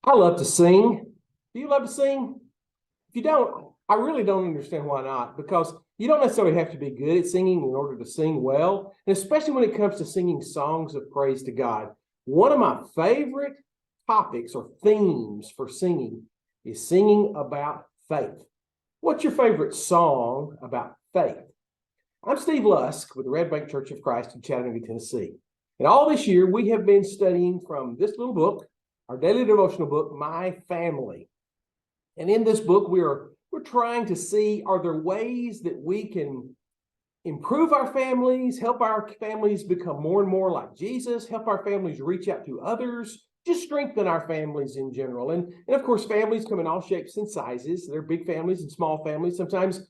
I love to sing. Do you love to sing? If you don't, I really don't understand why not, because you don't necessarily have to be good at singing in order to sing well, and especially when it comes to singing songs of praise to God. One of my favorite topics or themes for singing is singing about faith. What's your favorite song about faith? I'm Steve Lusk with the Red Bank Church of Christ in Chattanooga, Tennessee. And all this year, we have been studying from this little book, our daily devotional book, My Family. And in this book, we're trying to see, are there ways that we can improve our families, help our families become more and more like Jesus, help our families reach out to others, just strengthen our families in general. And of course, families come in all shapes and sizes. There are big families and small families. Sometimes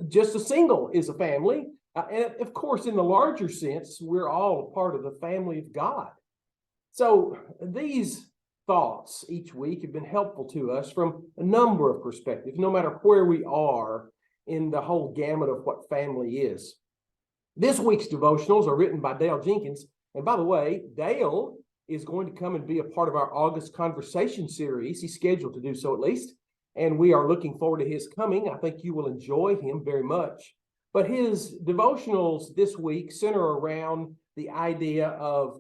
just a single is a family. And of course, in the larger sense, we're all a part of the family of God. So these thoughts each week have been helpful to us from a number of perspectives, no matter where we are in the whole gamut of what family is. This week's devotionals are written by Dale Jenkins. And by the way, Dale is going to come and be a part of our August conversation series. He's scheduled to do so at least. And we are looking forward to his coming. I think you will enjoy him very much. But his devotionals this week center around the idea of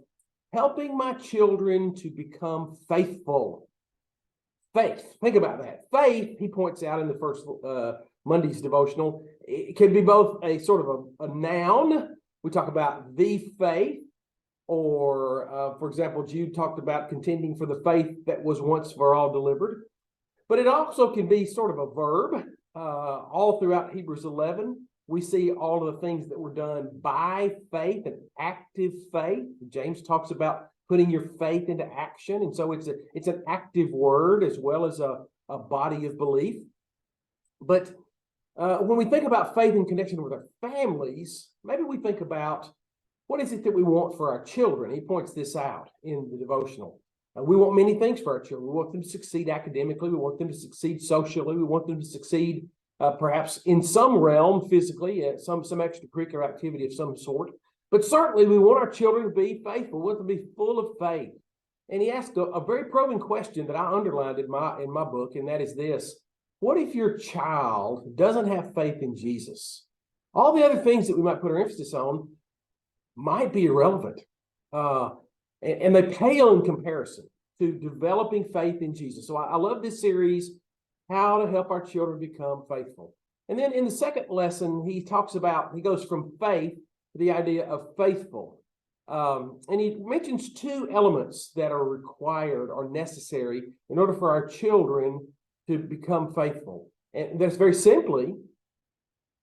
helping my children to become faithful. Faith. Think about that. Faith, he points out in the first Monday's devotional, it can be both a sort of a noun. We talk about the faith, or for example, Jude talked about contending for the faith that was once for all delivered. But it also can be sort of a verb. All throughout Hebrews 11, we see all of the things that were done by faith and active faith. James talks about putting your faith into action. And so it's an active word as well as a body of belief. But when we think about faith in connection with our families, maybe we think about what is it that we want for our children. He points this out in the devotional. We want many things for our children. We want them to succeed academically. We want them to succeed socially. We want them to succeed perhaps in some realm physically, some extracurricular activity of some sort. But certainly we want our children to be faithful. We want them to be full of faith. And he asked a very probing question that I underlined in my book, and that is this. What if your child doesn't have faith in Jesus? All the other things that we might put our emphasis on might be irrelevant. And they pale in comparison to developing faith in Jesus. So I love this series, How to Help Our Children Become Faithful. And then in the second lesson, he goes from faith to the idea of faithful. And he mentions two elements that are required or necessary in order for our children to become faithful. And that's very simply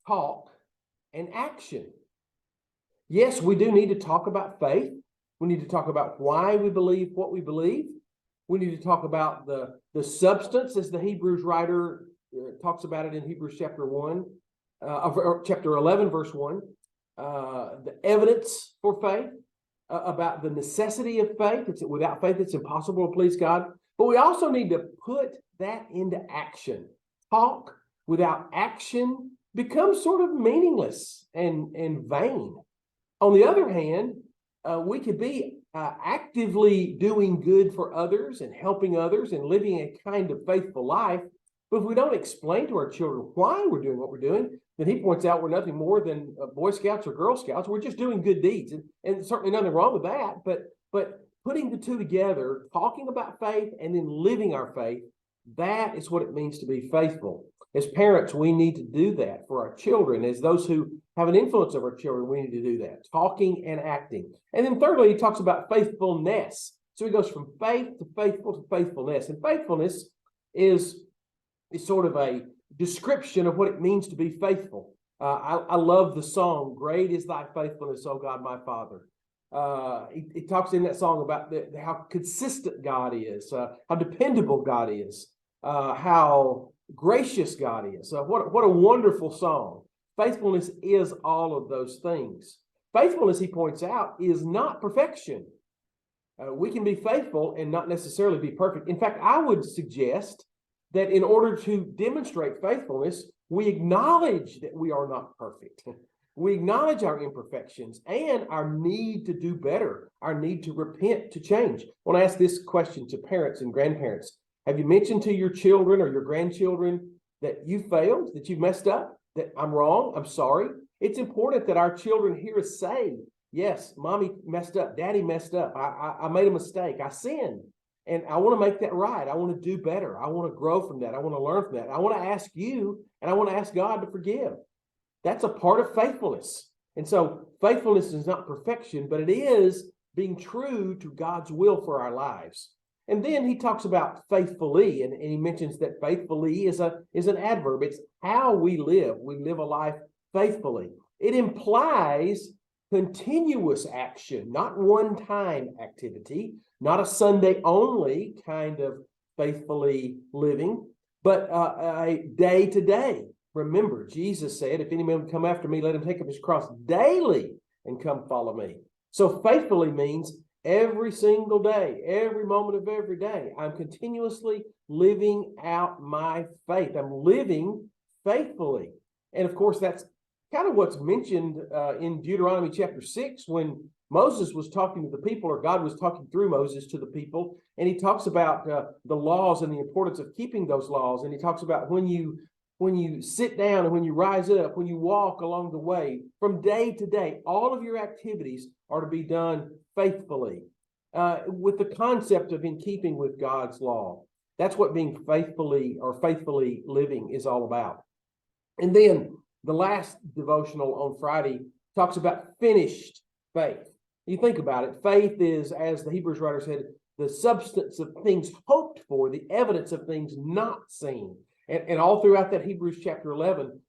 talk and action. Yes, we do need to talk about faith. We need to talk about why we believe what we believe. We need to talk about the substance, as the Hebrews writer talks about it in Hebrews chapter 1, chapter 11, verse 1. The evidence for faith, about the necessity of faith. Without faith, it's impossible to please God. But we also need to put that into action. Talk without action becomes sort of meaningless and vain. On the other hand, we could be actively doing good for others and helping others and living a kind of faithful life. But if we don't explain to our children why we're doing what we're doing, then he points out we're nothing more than Boy Scouts or Girl Scouts. We're just doing good deeds. And certainly nothing wrong with that. But putting the two together, talking about faith and then living our faith, that is what it means to be faithful. As parents, we need to do that for our children. As those who have an influence over our children, we need to do that, talking and acting. And then thirdly, he talks about faithfulness. So he goes from faith to faithfulness. And faithfulness is sort of a description of what it means to be faithful. I love the song, Great is Thy Faithfulness, O God, my Father. He talks in that song about how consistent God is, how dependable God is, how gracious God is. What a wonderful song. Faithfulness is all of those things. Faithfulness, he points out, is not perfection. We can be faithful and not necessarily be perfect. In fact, I would suggest that in order to demonstrate faithfulness, we acknowledge that we are not perfect. We acknowledge our imperfections and our need to do better, our need to repent, to change. I want to ask this question to parents and grandparents. Have you mentioned to your children or your grandchildren that you failed, that you've messed up, that I'm wrong, I'm sorry? It's important that our children hear us say, yes, mommy messed up, daddy messed up, I made a mistake, I sinned, and I want to make that right. I want to do better. I want to grow from that. I want to learn from that. I want to ask you, and I want to ask God to forgive. That's a part of faithfulness. And so faithfulness is not perfection, but it is being true to God's will for our lives. And then he talks about faithfully, and he mentions that faithfully is an adverb. It's how we live. We live a life faithfully. It implies continuous action, not one-time activity, not a Sunday only kind of faithfully living, but a day-to-day. Remember, Jesus said, if any man would come after me, let him take up his cross daily and come follow me. So faithfully means every single day, every moment of every day, I'm continuously living out my faith. I'm living faithfully. And of course, that's kind of what's mentioned in Deuteronomy chapter 6 when Moses was talking to the people, or God was talking through Moses to the people, and he talks about the laws and the importance of keeping those laws. And he talks about when you sit down and when you rise up, when you walk along the way, from day to day, all of your activities are to be done faithfully, with the concept of in keeping with God's law. That's what being faithfully living is all about. And then the last devotional on Friday talks about finished faith. You think about it, faith is, as the Hebrews writer said, the substance of things hoped for, the evidence of things not seen. And all throughout that Hebrews chapter 11,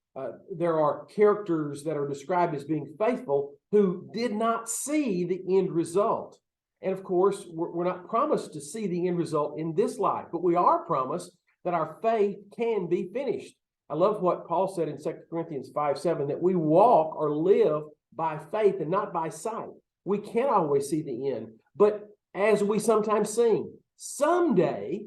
there are characters that are described as being faithful who did not see the end result. And of course, we're not promised to see the end result in this life, but we are promised that our faith can be finished. I love what Paul said in 2 Corinthians 5:7, that we walk or live by faith and not by sight. We can't always see the end, but as we sometimes sing, someday,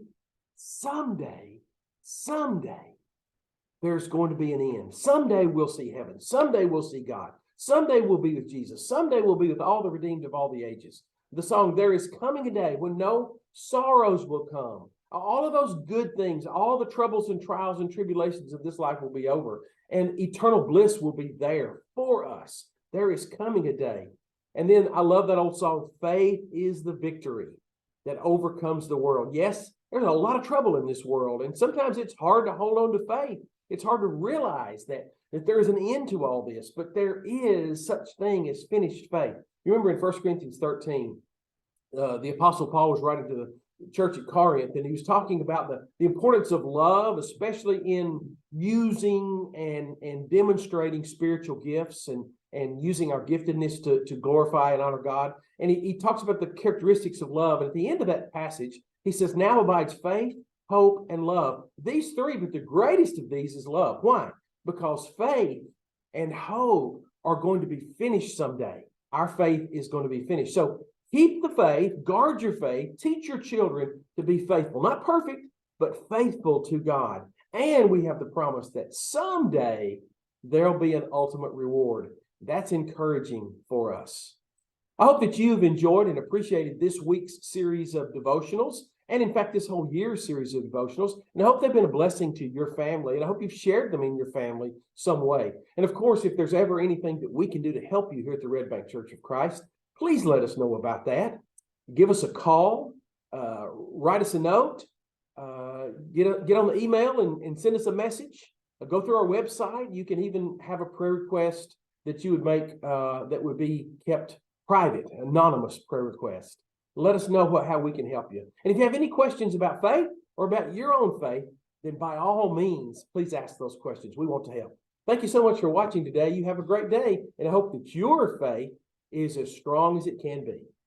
there's going to be an end. Someday we'll see heaven. Someday we'll see God. Someday we'll be with Jesus. Someday we'll be with all the redeemed of all the ages. The song, there is coming a day when no sorrows will come. All of those good things, all the troubles and trials and tribulations of this life will be over, and eternal bliss will be there for us. There is coming a day. And then I love that old song, faith is the victory that overcomes the world. Yes, there's a lot of trouble in this world, and sometimes it's hard to hold on to faith. It's hard to realize that there is an end to all this, but there is such thing as finished faith. You remember in 1 Corinthians 13, the Apostle Paul was writing to the church at Corinth, and he was talking about the importance of love, especially in using and demonstrating spiritual gifts and using our giftedness to glorify and honor God. And he talks about the characteristics of love. And at the end of that passage, he says, now abides faith, hope, and love. These three, but the greatest of these is love. Why? Because faith and hope are going to be finished someday. Our faith is going to be finished. So keep the faith, guard your faith, teach your children to be faithful. Not perfect, but faithful to God. And we have the promise that someday there'll be an ultimate reward. That's encouraging for us. I hope that you've enjoyed and appreciated this week's series of devotionals, and in fact, this whole year's series of devotionals. And I hope they've been a blessing to your family, and I hope you've shared them in your family some way. And of course, if there's ever anything that we can do to help you here at the Red Bank Church of Christ, please let us know about that. Give us a call, write us a note, get on the email and send us a message. Go through our website. You can even have a prayer request that you would make that would be kept private, anonymous prayer request. Let us know how we can help you. And if you have any questions about faith or about your own faith, then by all means, please ask those questions. We want to help. Thank you so much for watching today. You have a great day, and I hope that your faith is as strong as it can be.